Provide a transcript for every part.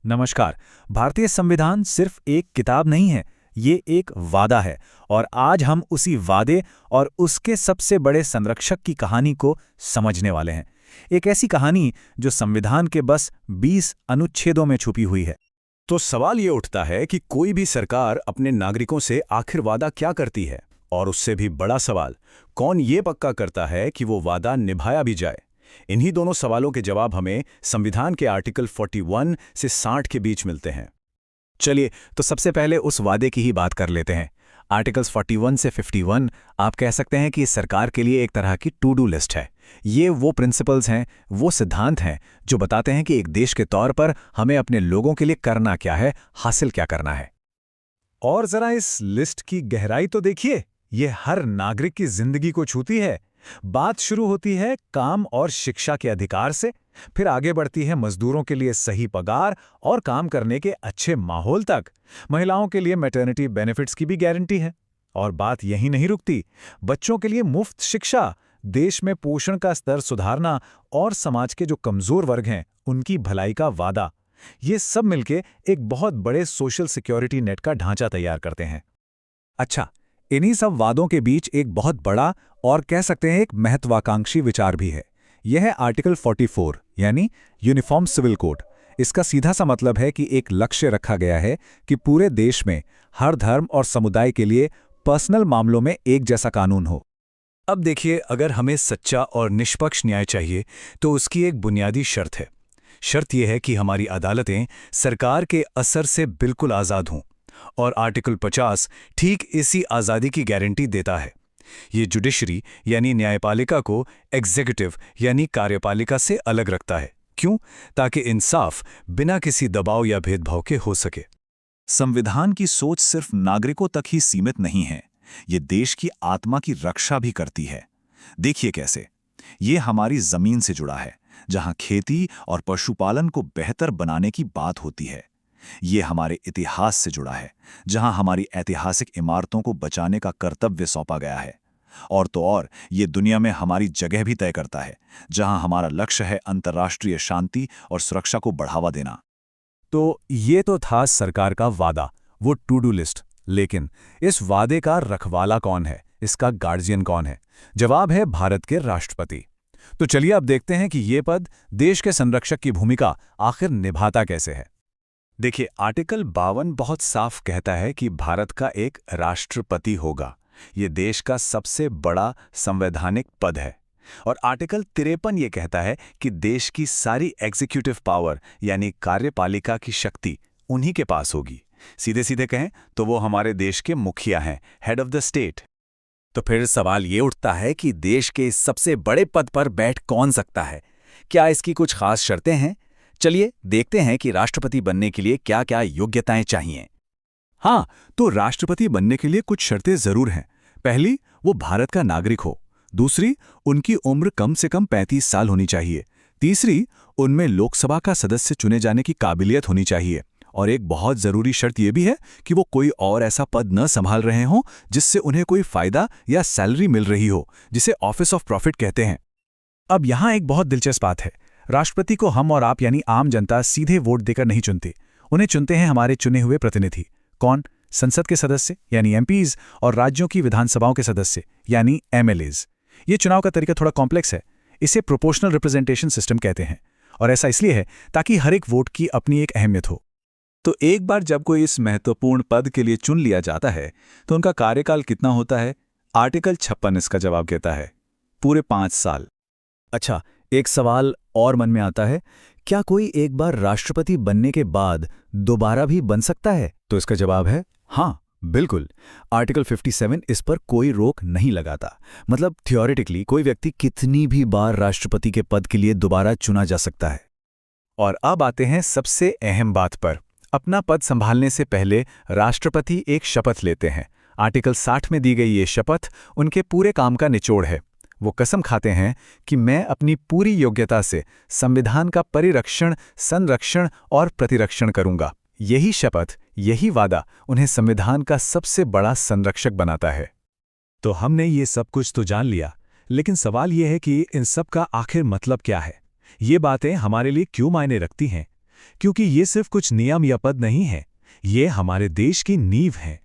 नमस्कार। भारतीय संविधान सिर्फ एक किताब नहीं है, ये एक वादा है। और आज हम उसी वादे और उसके सबसे बड़े संरक्षक की कहानी को समझने वाले हैं। एक ऐसी कहानी जो संविधान के बस 20 अनुच्छेदों में छुपी हुई है। तो सवाल ये उठता है कि कोई भी सरकार अपने नागरिकों से आखिर वादा क्या करती है, और उससे भी बड़ा सवाल, कौन ये पक्का करता है कि वो वादा निभाया भी जाए। इन्हीं दोनों सवालों के जवाब हमें संविधान के आर्टिकल 41 से 60 के बीच मिलते हैं। चलिए, तो सबसे पहले उस वादे की ही बात कर लेते हैं। आर्टिकल्स 41 से 51 आप कह सकते हैं कि सरकार के लिए एक तरह की टू डू लिस्ट है। ये वो प्रिंसिपल्स हैं, वो सिद्धांत हैं जो बताते हैं कि एक देश के तौर पर हमें अपने लोगों के लिए करना क्या है, हासिल क्या करना है। और जरा इस लिस्ट की गहराई तो देखिए, ये हर नागरिक की जिंदगी को छूती है। बात शुरू होती है काम और शिक्षा के अधिकार से, फिर आगे बढ़ती है मजदूरों के लिए सही पगार और काम करने के अच्छे माहौल तक। महिलाओं के लिए मैटरनिटी बेनिफिट्स की भी गारंटी है। और बात यहीं नहीं रुकती, बच्चों के लिए मुफ्त शिक्षा, देश में पोषण का स्तर सुधारना और समाज के जो कमजोर वर्ग हैं उनकी भलाई का वादा। ये सब मिलके एक बहुत बड़े सोशल सिक्योरिटी नेट का ढांचा तैयार करते हैं। अच्छा, इन्हीं सब वादों के बीच एक बहुत बड़ा और कह सकते हैं एक महत्वाकांक्षी विचार भी है। यह है आर्टिकल 44 यानी यूनिफॉर्म सिविल कोड। इसका सीधा सा मतलब है कि एक लक्ष्य रखा गया है कि पूरे देश में हर धर्म और समुदाय के लिए पर्सनल मामलों में एक जैसा कानून हो। अब देखिए, अगर हमें सच्चा और निष्पक्ष न्याय चाहिए तो उसकी एक बुनियादी शर्त है। शर्त यह है कि हमारी अदालतें सरकार के असर से बिल्कुल आज़ाद हों, और आर्टिकल 50 ठीक इसी आज़ादी की गारंटी देता है। ये जुडिशरी यानी न्यायपालिका को एग्जीक्यूटिव यानी कार्यपालिका से अलग रखता है। क्यों? ताकि इंसाफ बिना किसी दबाव या भेदभाव के हो सके। संविधान की सोच सिर्फ नागरिकों तक ही सीमित नहीं है, ये देश की आत्मा की रक्षा भी करती है। देखिए कैसे। ये हमारी जमीन से जुड़ा है, जहां खेती और पशुपालन को बेहतर बनाने की बात होती है। ये हमारे इतिहास से जुड़ा है, जहां हमारी ऐतिहासिक इमारतों को बचाने का कर्तव्य सौंपा गया है। और तो और ये दुनिया में हमारी जगह भी तय करता है, जहां हमारा लक्ष्य है अंतर्राष्ट्रीय शांति और सुरक्षा को बढ़ावा देना। तो ये तो था सरकार का वादा, वो टू डू लिस्ट। लेकिन इस वादे का रखवाला कौन है, इसका गार्जियन कौन है? जवाब है भारत के राष्ट्रपति। तो चलिए अब देखते हैं कि ये पद देश के संरक्षक की भूमिका आखिर निभाता कैसे है। देखिए, आर्टिकल 52 बहुत साफ कहता है कि भारत का एक राष्ट्रपति होगा। ये देश का सबसे बड़ा संवैधानिक पद है। और आर्टिकल 53 ये कहता है कि देश की सारी एग्जीक्यूटिव पावर यानी कार्यपालिका की शक्ति उन्हीं के पास होगी। सीधे सीधे कहें तो वो हमारे देश के मुखिया हैं, हेड ऑफ द स्टेट। तो फिर सवाल ये उठता है कि देश के इस सबसे बड़े पद पर बैठ कौन सकता है? क्या इसकी कुछ खास शर्तें हैं? चलिए देखते हैं कि राष्ट्रपति बनने के लिए क्या क्या योग्यताएं चाहिए। हाँ, तो राष्ट्रपति बनने के लिए कुछ शर्तें जरूर हैं। पहली, वो भारत का नागरिक हो। दूसरी, उनकी उम्र कम से कम 35 साल होनी चाहिए। तीसरी, उनमें लोकसभा का सदस्य चुने जाने की काबिलियत होनी चाहिए। और एक बहुत जरूरी शर्त यह भी है कि वो कोई और ऐसा पद न संभाल रहे हों जिससे उन्हें कोई फायदा या सैलरी मिल रही हो, जिसे ऑफिस ऑफ प्रॉफिट कहते हैं। अब यहां एक बहुत दिलचस्प बात है। राष्ट्रपति को हम और आप यानी आम जनता सीधे वोट देकर नहीं चुनती। उन्हें चुनते हैं हमारे चुने हुए प्रतिनिधि। कौन? संसद के सदस्य यानी एमपीज और राज्यों की विधानसभाओं के सदस्य यानी एमएलएज। ये चुनाव का तरीका थोड़ा कॉम्प्लेक्स है। इसे प्रोपोर्शनल रिप्रेजेंटेशन सिस्टम कहते हैं। और ऐसा इसलिए है ताकि हर एक वोट की अपनी एक अहमियत हो। तो एक बार जब कोई इस महत्वपूर्ण पद के लिए चुन लिया जाता है तो उनका कार्यकाल कितना होता है? आर्टिकल 56 इसका जवाब कहता है, पूरे 5 साल। अच्छा, एक सवाल और मन में आता है, क्या कोई एक बार राष्ट्रपति बनने के बाद दोबारा भी बन सकता है? तो इसका जवाब है हाँ, बिल्कुल। आर्टिकल 57 इस पर कोई रोक नहीं लगाता। मतलब थियोरेटिकली कोई व्यक्ति कितनी भी बार राष्ट्रपति के पद के लिए दोबारा चुना जा सकता है। और अब आते हैं सबसे अहम बात पर। अपना पद संभालने से पहले राष्ट्रपति एक शपथ लेते हैं। आर्टिकल 60 में दी गई ये शपथ उनके पूरे काम का निचोड़ है। वो कसम खाते हैं कि मैं अपनी पूरी योग्यता से संविधान का परिरक्षण, संरक्षण और प्रतिरक्षण करूंगा। यही शपथ, यही वादा उन्हें संविधान का सबसे बड़ा संरक्षक बनाता है। तो हमने ये सब कुछ तो जान लिया, लेकिन सवाल ये है कि इन सब का आखिर मतलब क्या है? ये बातें हमारे लिए क्यों मायने रखती हैं? क्योंकि ये सिर्फ कुछ नियम या पद नहीं है, ये हमारे देश की नींव है।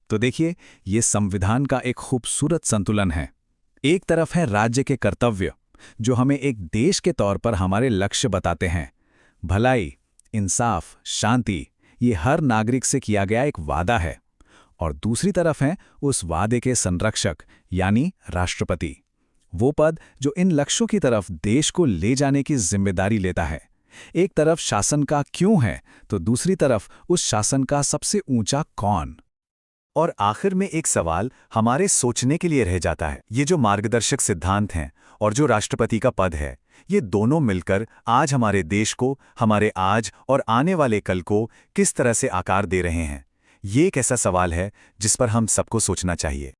तो देखिए, ये संविधान का एक खूबसूरत संतुलन है। एक तरफ है राज्य के कर्तव्य, जो हमें एक देश के तौर पर हमारे लक्ष्य बताते हैं। भलाई, इंसाफ, शांति, ये हर नागरिक से किया गया एक वादा है। और दूसरी तरफ है उस वादे के संरक्षक, यानी राष्ट्रपति। वो पद जो इन लक्ष्यों की तरफ देश को ले जाने की जिम्मेदारी लेता है। एक तरफ शासन का क्यों है, तो दूसरी तरफ उस शासन का सबसे ऊंचा कौन। और आखिर में एक सवाल हमारे सोचने के लिए रह जाता है। ये जो मार्गदर्शक सिद्धांत हैं और जो राष्ट्रपति का पद है, ये दोनों मिलकर आज हमारे देश को, हमारे आज और आने वाले कल को किस तरह से आकार दे रहे हैं। ये एक ऐसा सवाल है जिस पर हम सबको सोचना चाहिए।